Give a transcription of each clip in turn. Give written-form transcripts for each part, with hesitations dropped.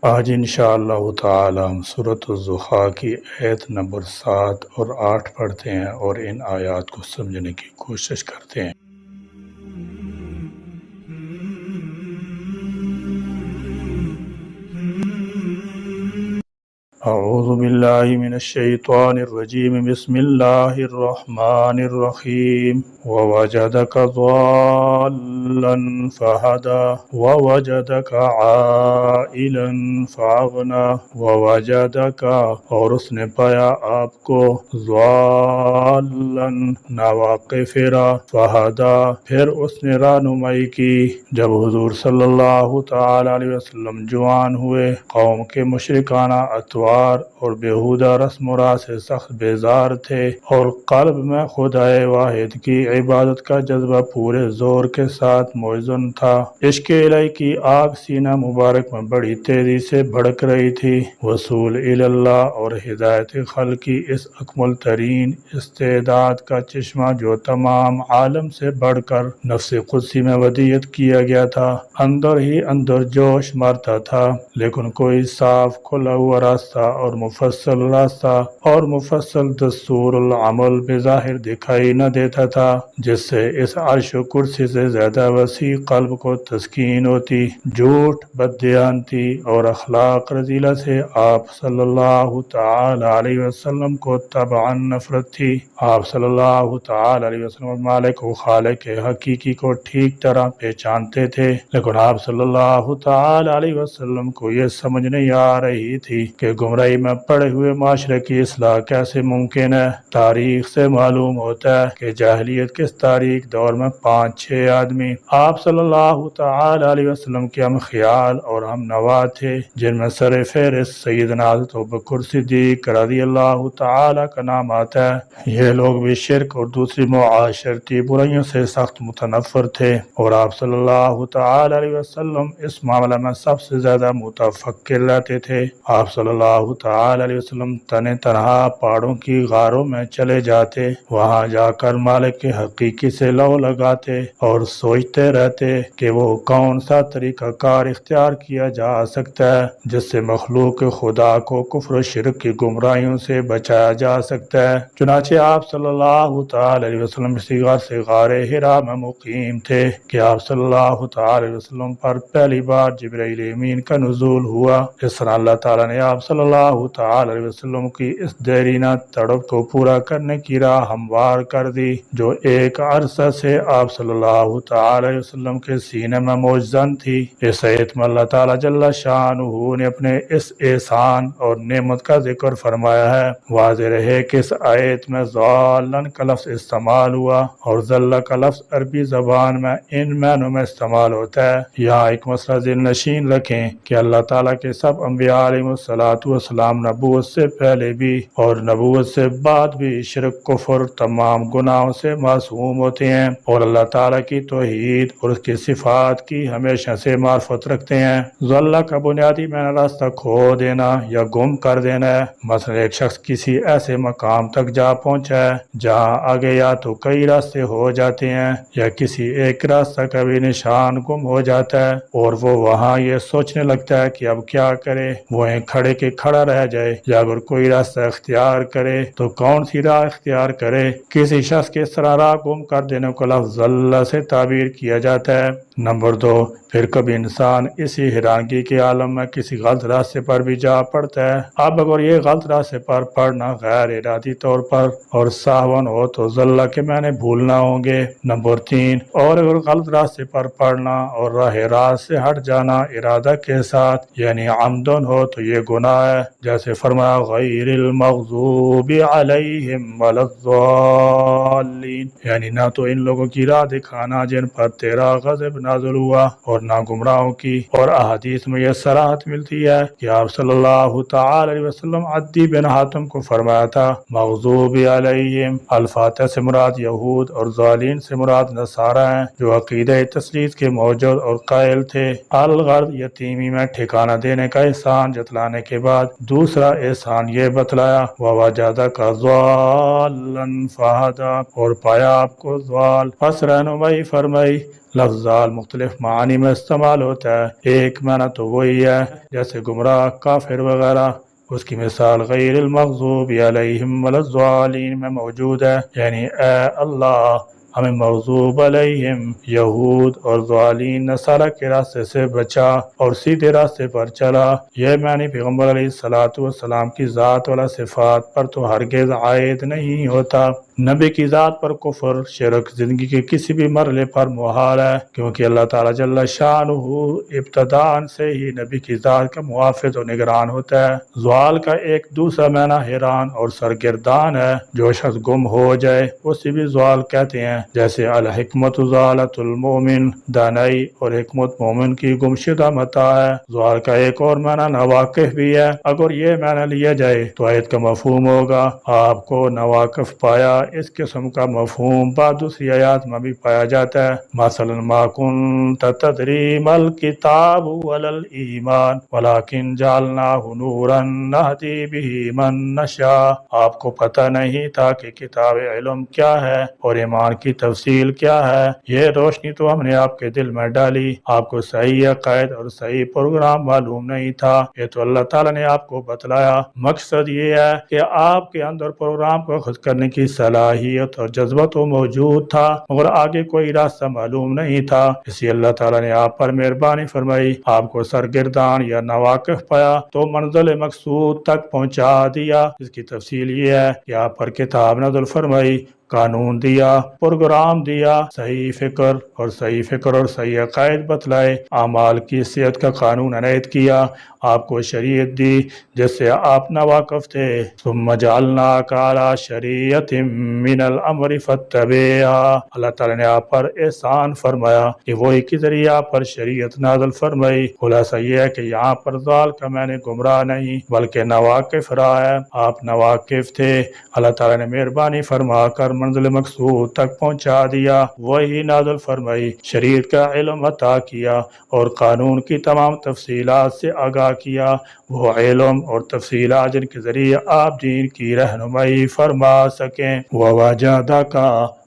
آج انشاءاللہ تعالی ہم سورۃ الضحیٰ کی آیت نمبر 7 اور 8 پڑھتے ہیں اور ان آیات کو سمجھنے کی کوشش کرتے ہیں۔ اعوذ باللہ من الشیطان الرجیم، بسم اللہ الرحمن الرحیم۔ ووجدک ضالا فہدی ووجدک عائلا فاغنی ووجدک، اور اس نے پایا آپ کو ضالا ناواقف راہ، فہدی پھر اس نے رہنمائی کی۔ جب حضور صلی اللہ تعالی علیہ وسلم جوان ہوئے، قوم کے مشرکانہ اطوار اور بیہودہ رسم و راہ سے سخت بیزار تھے، اور قلب میں خدائے واحد کی عبادت کا جذبہ پورے زور کے ساتھ موزن تھا۔ عشق الہی کی آگ سینہ مبارک میں بڑی تیزی سے بھڑک رہی تھی۔ وصول اللہ اور ہدایت خلق کی اس اکمل ترین استعداد کا چشمہ جو تمام عالم سے بڑھ کر نفس قدسی میں ودیعت کیا گیا تھا، اندر ہی اندر جوش مارتا تھا، لیکن کوئی صاف کھلا ہوا راستہ اور مفصل دستور العمل بظاہر دکھائی نہ دیتا تھا، جس سے اس عرش و کرسی سے زیادہ وسیع قلب کو تسکین ہوتی۔ جھوٹ، بددیانتی اور اخلاق رذیلہ سے آپ صلی اللہ تعالی علیہ وسلم کو طبعاً نفرت تھی۔ آپ صلی اللہ تعالی علیہ وسلم مالک و خالق حقیقی کو ٹھیک طرح پہچانتے تھے، لیکن آپ صلی اللہ تعالی علیہ وسلم کو یہ سمجھ نہیں آ رہی تھی کہ گمراہی میں پڑے ہوئے معاشرے کی اصلاح کیسے ممکن ہے۔ تاریخ سے معلوم ہوتا ہے کہ جاہلیت کے تاریخ دور میں 5-6 آدمی آپ صلی اللہ تعالی علیہ وسلم کے ہم خیال اور ہم نوا تھے، جن میں سر فہرست سیدنا حضرت ابوبکر صدیق رضی اللہ تعالی کا نام آتا ہے۔ یہ لوگ بھی شرک اور دوسری معاشرتی برائیوں سے سخت متنفر تھے، اور آپ صلی اللہ تعالی علیہ وسلم اس معاملے میں سب سے زیادہ متفکر رہتے تھے۔ آپ صلی اللہ تعالی علیہ وسلم تنہا پہاڑوں کی غاروں میں چلے جاتے، وہاں جا کر مالک کے حقیقی سے لو لگاتے اور سوچتے رہتے کہ وہ کون سا طریقہ کار اختیار کیا جا سکتا ہے جس سے مخلوق خدا کو کفر و شرک کی گمراہیوں سے بچایا جا سکتا ہے۔ چنانچہ آپ صلی اللہ تعالی علیہ وسلم اسی غار سے غار حرا میں مقیم تھے کہ آپ صلی اللہ تعالی علیہ وسلم پر پہلی بار جبرائیل امین کا نزول ہوا۔ اس طرح اللہ تعالیٰ نے آپ صلی اللہ تعالی علیہ وسلم کی اس دیرینہ تڑپ کو پورا کرنے کی راہ ہموار کر دی، جو ایک عرصہ سے آپ صلی اللہ تعالی علیہ وسلم کے سینے میں موجزن تھی۔ اس آیت میں اللہ تعالیٰ جل شانہ نے اپنے اس احسان اور نعمت کا ذکر فرمایا ہے۔ واضح رہے کہ اس آیت میں ضالن کا لفظ استعمال ہوا، اور ذلہ کا لفظ عربی زبان میں ان معنوں میں استعمال ہوتا ہے۔ یہاں ایک مسئلہ ذہن نشین رکھیں کہ اللہ تعالیٰ کے سب انبیاء علیہ السلام نبوت سے پہلے بھی اور نبوت سے بعد بھی شرک، کفر، تمام گناہوں سے معصوم ہوتے ہیں، اور اللہ تعالیٰ کی توحید اور اس کی صفات کی ہمیشہ سے معرفت رکھتے ہیں۔ ضلع کا بنیادی معنی راستہ کھو دینا یا گم کر دینا ہے۔ مثلا ایک شخص کسی ایسے مقام تک جا پہنچا ہے جہاں آگے یا تو کئی راستے ہو جاتے ہیں یا کسی ایک راستہ کا بھی نشان گم ہو جاتا ہے، اور وہ وہاں یہ سوچنے لگتا ہے کہ اب کیا کرے، وہ کھڑے کے کھڑا رہ جائے، یا اگر کوئی راستہ اختیار کرے تو کون سی راہ اختیار کرے۔ کسی شخص کے اس طرح راہ گم کر دینے کو لفظ ضلع سے تعبیر کیا جاتا ہے۔ نمبر 2، پھر کبھی انسان اسی حیرانگی کے عالم میں کسی غلط راستے پر بھی جا پڑتا ہے۔ اب اگر یہ غلط راستے پر پڑنا غیر ارادی طور پر اور ساہون ہو تو ضلع کے معنی بھولنا ہوں گے۔ نمبر 3، اور اگر غلط راستے پر پڑنا اور راہ راست سے ہٹ جانا ارادہ کے ساتھ یعنی عمدن ہو تو یہ گناہ ہے، جیسے فرمایا غیر المغضوب علیہم ولا الضالین، یعنی نہ تو ان لوگوں کی راہ دکھانا جن پر تیرا غضب نازل ہوا اور نہ گمراہوں کی۔ اور احادیث میں یہ صراحت ملتی ہے کہ آپ صلی اللہ تعالی علیہ وسلم عدی بن حاتم کو فرمایا تھا مغضوب علیہم الفاتح سے مراد یہود اور ضالین سے مراد نصارہ ہیں، جو عقیدہ تثلیث کے موجود اور قائل تھے۔ الغرض یتیمی میں ٹھکانہ دینے کا احسان جتلانے کے بعد بعد دوسرا احسان یہ بتلایا وَوَجَدَكَ ضَالًّا فَهَدَى، اور پایا آپ کو ضال پس رہنمائی فرمائی۔ لفظ ضال مختلف معنی میں استعمال ہوتا ہے، ایک معنی تو وہی ہے جیسے گمراہ، کافر وغیرہ، اس کی مثال غیر المغضوب علیہم ولا الضالین میں موجود ہے، یعنی اے اللہ ہمیں مغضوب علیہم یہود اور ضالین نصارہ کے راستے سے بچا اور سیدھے راستے پر چلا۔ یہ معنی پیغمبر علیہ الصلوۃ والسلام کی ذات والا صفات پر تو ہرگز عائد نہیں ہوتا۔ نبی کی ذات پر کفر شرک زندگی کے کسی بھی مرحلے پر محال ہے، کیونکہ اللہ تعالیٰ جل شانہ ابتداء سے ہی نبی کی ذات کا محافظ و نگران ہوتا ہے۔ زوال کا ایک دوسرا معنی حیران اور سرگردان ہے، جو شخص گم ہو جائے اسے بھی زوال کہتے ہیں، جیسے الحکمت ضالۃ المومن، دانائی اور حکمت مومن کی گمشدہ متاع ہے۔ زوال کا ایک اور معنی ناواقف بھی ہے، اگر یہ معنی لیا جائے تو آیت کا مفہوم ہوگا آپ کو ناواقف پایا۔ اس قسم کا مفہوم بعد دوسری آیات میں بھی پایا جاتا ہے، مثلا ما کنت تدری ما الکتاب ولا الایمان ولکن جعلناہ نورا نہدی بہ من نشاء، آپ کو پتہ نہیں تھا کہ کتاب علم کیا ہے اور ایمان کی تفصیل کیا ہے، یہ روشنی تو ہم نے آپ کے دل میں ڈالی، آپ کو صحیح عقائد اور صحیح پروگرام معلوم نہیں تھا، یہ تو اللہ تعالیٰ نے آپ کو بتلایا۔ مقصد یہ ہے کہ آپ کے اندر پروگرام کو خود کرنے کی صلاحیت اور جذبہ تو موجود تھا، مگر آگے کوئی راستہ معلوم نہیں تھا، اسی اللہ تعالیٰ نے آپ پر مہربانی فرمائی، آپ کو سرگردان یا ناواقف پایا تو منزل مقصود تک پہنچا دیا۔ اس کی تفصیل یہ ہے کہ آپ پر کتاب نازل فرمائی، قانون دیا، پروگرام دیا، صحیح فکر اور صحیح عقائد بتلائے، اعمال کی صحت کا قانون عنایت کیا، آپ کو شریعت دی جس سے آپ ناواقف تھے، ثم جعلناک علی شریعۃ من الامر فاتبعھا، اللہ تعالیٰ نے آپ پر احسان فرمایا کہ وہی کے ذریعے آپ پر شریعت نازل فرمائی۔ خلاصہ یہ ہے کہ یہاں پر ضال کا معنی گمراہ نہیں بلکہ ناواقف رہا ہے، آپ ناواقف تھے، اللہ تعالیٰ نے مہربانی فرما کر منزل مقصود تک پہنچا دیا، وہی نازل فرمائی، شریعت کا علم عطا کیا اور قانون کی تمام تفصیلات سے آگاہ کیا، وہ علم اور تفصیلات جن کے ذریعے آپ دین کی رہنمائی فرما سکیں۔ وَوَجَدَكَ،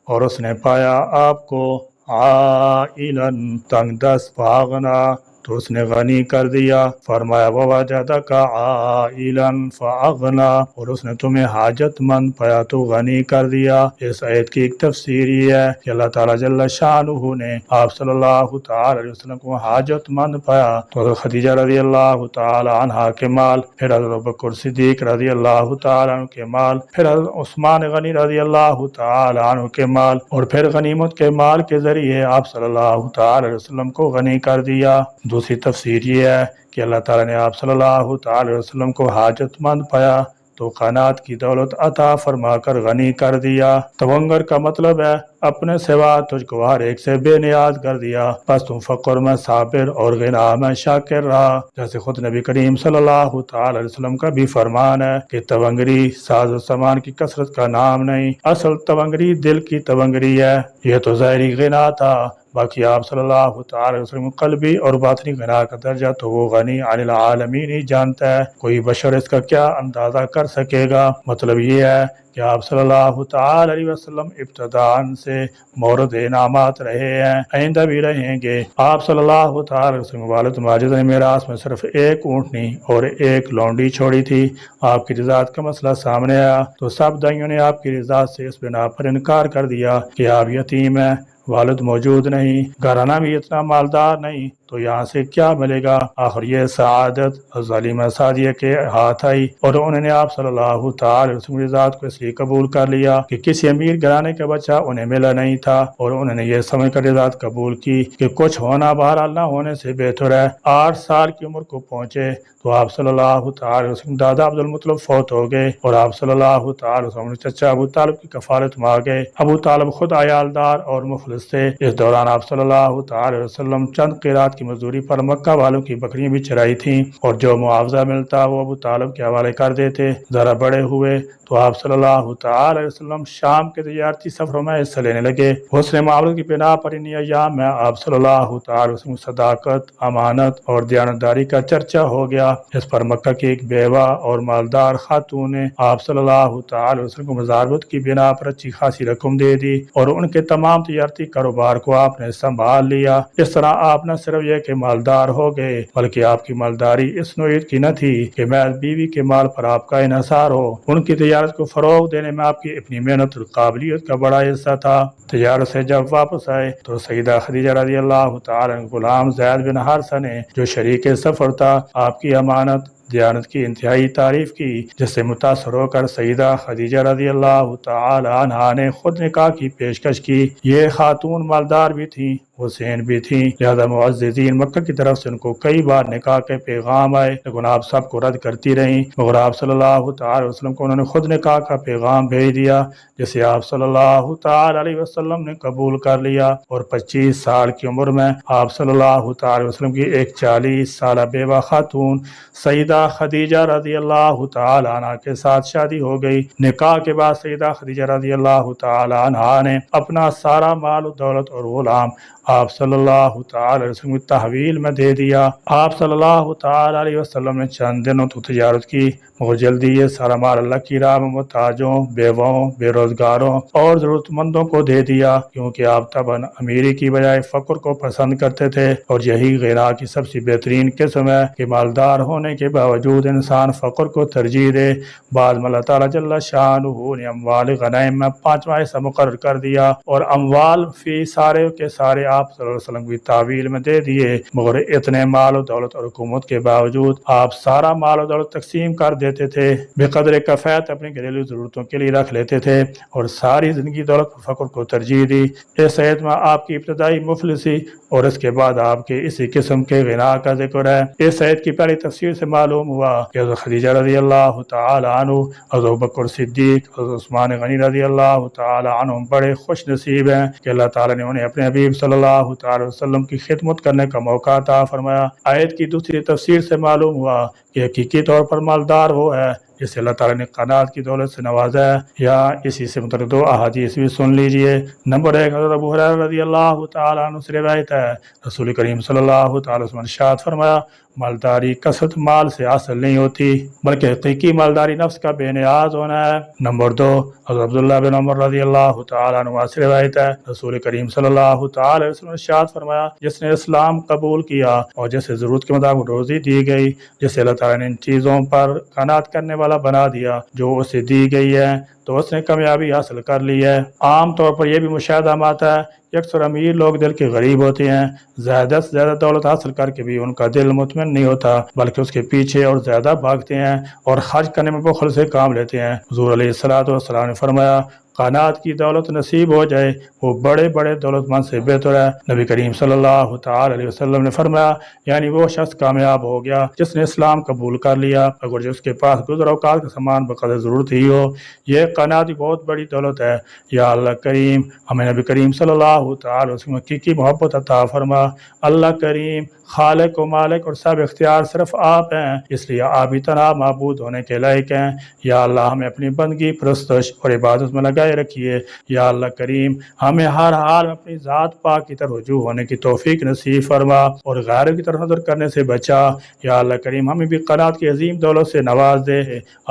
اور اس نے پایا آپ کو عائلاً تنگ دست، فَأَغْنَىٰ، تو اس نے غنی کر دیا، فرمایا وَوَجَدَكَ عائلاً فَأَغْنَىٰ، اور اس نے تمہیں حاجت مند پایا تو غنی کر دیا۔ اس آیت کی ایک تفسیر یہ ہے کہ اللہ تعالیٰ جل شانہ نے آپ صلی اللہ تعالی علیہ وسلم کو حاجت مند پایا تو حضرت خدیجہ رضی اللہ تعالی عنہا کے مال، پھر حضرت ابوبکر صدیق رضی اللہ تعالی عنہ کے مال، پھر حضرت عثمان غنی رضی اللہ تعالی عنہ کے مال، اور پھر غنیمت کے مال کے ذریعے آپ صلی اللہ تعالی علیہ وسلم کو غنی کر دیا۔ دوسری تفسیر یہ ہے کہ اللہ تعالیٰ نے آپ صلی اللہ تعالی علیہ وسلم کو حاجت مند پایا تو قناعت کی دولت عطا فرما کر غنی کر دیا۔ تونگر کا مطلب ہے اپنے سوا تجھ کو ہر ایک سے بے نیاز کر دیا، پس تم فقر میں صابر اور غنا میں شاکر رہا، جیسے خود نبی کریم صلی اللہ تعالی علیہ وسلم کا بھی فرمان ہے کہ تونگری ساز و سامان کی کثرت کا نام نہیں، اصل تونگری دل کی تونگری ہے۔ یہ تو ظاہری غنا تھا، باقی آپ صلی اللہ تعالی وسلم قلبی اور باطنی غنا کا درجہ تو وہ غنی عن العالمین ہی جانتا ہے، کوئی بشر اس کا کیا اندازہ کر سکے گا۔ مطلب یہ ہے کہ آپ صلی اللہ تعالی علیہ وسلم ابتداء سے مورد انعامات رہے ہیں، آئندہ بھی رہیں گے۔ آپ صلی اللہ تعالی علیہ وسلم والد ماجد نے میراث میں صرف ایک اونٹنی اور ایک لونڈی چھوڑی تھی، آپ کی رضاعت کا مسئلہ سامنے آیا تو سب دائیوں نے آپ کی رضاعت سے اس بنا پر انکار کر دیا کہ آپ یتیم ہیں، والد موجود نہیں، گھرانہ بھی اتنا مالدار نہیں، تو یہاں سے کیا ملے گا؟ آخر یہ سعادت ظالمہ سعدیہ کے ہاتھ آئی اور انہوں نے آپ صلی اللہ تعالی وسلم کی ذات کو اس لیے قبول کر لیا کہ کسی امیر گھرانے کا بچہ انہیں ملا نہیں تھا، اور انہوں نے یہ سمجھ کر ذات قبول کی کہ کچھ ہونا بہرحال نہ ہونے سے بہتر ہے۔ 8 سال کی عمر کو پہنچے تو آپ صلی اللہ تعالی وسلم دادا عبد المطلب فوت ہو گئے اور آپ صلی اللہ تعالی وسلم نے چچا ابو طالب کی کفالت میں آ گئے۔ ابو طالب خود عیالدار اور مفلس مخلص تھے۔ اس دوران آپ صلی اللہ تعالی وسلم چند قیرات کی مزدوری پر مکہ والوں کی بکریاں بھی چرائی تھیں اور جو معاوضہ ملتا وہ ابو طالب کے حوالے کر دیتے۔ ذرا بڑے ہوئے تو آپ صلی اللہ تعالی وسلم شام کے تجارتی سفروں میں حصہ لینے لگے۔ حسن معاملت کی بنا پر ان ایام میں آپ صلی اللہ تعالی وسلم صداقت، امانت اور دیانتداری کا چرچا ہو گیا۔ اس پر مکہ کی ایک بیوہ اور مالدار خاتون نے آپ صلی اللہ تعالی وسلم کو مزاربت کی بنا پر اچھی خاصی رقم دے دی اور ان کے تمام تجارتی کاروبار کو آپ نے سنبھال لیا۔ اس طرح آپ نہ صرف یہ کہ مالدار ہو گئے بلکہ آپ کی مالداری اس نوعیت کی نہ تھی کہ محض بیوی کے مال پر آپ کا انحصار ہو، ان کی تجارت کو فروغ دینے میں آپ کی اپنی محنت اور قابلیت کا بڑا حصہ تھا۔ تجارت سے جب واپس آئے تو سیدہ خدیجہ رضی اللہ تعالی عنہ غلام زید بن حارثہ نے جو شریک سفر تھا آپ کی امانت، دیانت کی انتہائی تعریف کی، جس سے متاثر ہو کر سیدہ خدیجہ رضی اللہ تعالی عنہا نے خود نکاح کی پیشکش کی۔ یہ خاتون مالدار بھی تھیں، حسین بھی تھیں، لہذا معززین مکہ کی طرف سے ان کو کئی بار نکاح کے پیغام آئے لیکن آپ سب کو رد کرتی رہیں، مگر آپ صلی اللہ تعالی وسلم کو انہوں نے خود نکاح کا پیغام بھیج دیا جسے آپ صلی اللہ تعالی علیہ وسلم نے قبول کر لیا اور 25 سال کی عمر میں آپ صلی اللہ تعالی وسلم کی ایک 40 سالہ بیوہ خاتون سیدہ خدیجہ رضی اللہ تعالی عنہ کے ساتھ شادی ہو گئی۔ نکاح کے بعد سیدہ خدیجہ رضی اللہ تعالی عنہ نے اپنا سارا مال و دولت اور غلام آپ صلی اللہ تعالی علیہ وسلم کی تحویل میں دے دیا۔ آپ صلی اللہ تعالی علیہ وسلم نے چند دنوں تو تجارت کی مگر جلدی یہ سارا مال اللہ کی راہ میں محتاجوں، بیواؤں، بے روزگاروں اور ضرورت مندوں کو دے دیا، کیونکہ آپ طبعاً امیری کی بجائے فقر کو پسند کرتے تھے اور یہی غنا کی سب سے بہترین قسم ہے کہ مالدار ہونے کے باوجود انسان فقر کو ترجیح دے۔ بعد میں اللہ تعالیٰ جل شانہ نے اموال غنائم میں 5واں حصہ مقرر کر دیا اور اموال فی سارے کے سارے آپ صلی اللہ علیہ وسلم کی تعویل میں دے دیے، مگر اتنے مال و دولت اور حکومت کے باوجود آپ سارا مال و دولت تقسیم کر دیتے تھے، بے قدر کفایت اپنی گھریلو ضرورتوں کے لیے رکھ لیتے تھے اور ساری زندگی دولت اور فقر کو ترجیح دی۔ اس آیت میں آپ کی ابتدائی مفلسی اور اس کے بعد آپ کے اسی قسم کے غنا کا ذکر ہے۔ اس آیت کی پہلی تفسیر سے معلوم ہوا کہ حضرت خدیجہ رضی اللہ تعالی عنہ، حضرت ابوبکر صدیق، حضرت عثمان غنی رضی اللہ تعالی عنہ بڑے خوش نصیب ہیں کہ اللہ تعالیٰ نے انہیں اپنے حبیب صلی اللہ تعالی وسلم کی خدمت کرنے کا موقع عطا فرمایا۔ آیت کی دوسری تفسیر سے معلوم ہوا کہ حقیقی طور پر مالدار وہ ہے جسے اللہ تعالیٰ نے قناعت کی دولت سے نوازا ہے، یا اسی سے متعلق 2 احادیث بھی سن لیجئے۔ نمبر 1 حضرت ابو ہریرہ رضی اللہ تعالی عنہ سے روایت ہے، رسول کریم صلی اللہ تعالی وسلم نے ارشاد فرمایا، مالداری کثرت مال سے حاصل نہیں ہوتی بلکہ حقیقی مالداری نفس کا بے نیاز ہونا ہے۔ نمبر 2 حضرت عبداللہ بن عمر رضی اللہ تعالی عنہ سے روایت ہے، رسول کریم صلی اللہ تعالی وسلم نے ارشاد فرمایا، جس نے اسلام قبول کیا اور جسے ضرورت کے مطابق روزی دی گئی، جسے اللہ تعالیٰ نے ان چیزوں پر قناعت کرنے والا بنا دیا جو اسے دی گئی ہے، تو اس نے کامیابی حاصل کر لی ہے۔ عام طور پر یہ بھی مشاہدہ میں آتا ہے کہ اکثر امیر لوگ دل کے غریب ہوتے ہیں، زیادہ سے زیادہ دولت حاصل کر کے بھی ان کا دل مطمئن نہیں ہوتا بلکہ اس کے پیچھے اور زیادہ بھاگتے ہیں اور خرچ کرنے میں بخل سے کام لیتے ہیں۔ حضور علیہ الصلوۃ والسلام نے فرمایا، قناعت کی دولت نصیب ہو جائے وہ بڑے بڑے دولت مند سے بہتر ہے۔ نبی کریم صلی اللہ تعالی علیہ وسلم نے فرمایا، یعنی وہ شخص کامیاب ہو گیا جس نے اسلام قبول کر لیا اگر جو اس کے پاس گزر اوقات کا سامان بقدر ضرورت ہی ہو۔ یہ قناعت بہت بڑی دولت ہے۔ یا اللہ کریم ہمیں نبی کریم صلی اللہ تعالی وسلم کی محبت عطا فرما۔ اللہ کریم خالق و مالک اور سب اختیار صرف آپ ہیں، اس لیے آپ ہی تنہا معبود ہونے کے لائق ہیں۔ یا اللہ ہمیں اپنی بندگی، پرستش اور عبادت میں لگائے رکھیے۔ یا اللہ کریم ہمیں ہر حال میں اپنی ذات پاک کی طرف رجوع ہونے کی توفیق نصیب فرما اور غیروں کی طرف نظر کرنے سے بچا۔ یا اللہ کریم ہمیں بھی قناعت کی عظیم دولت سے نواز دے۔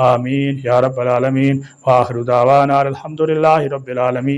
آمین یا رب العالمین۔ وآخر دعوانا الحمدللہ رب العالمین۔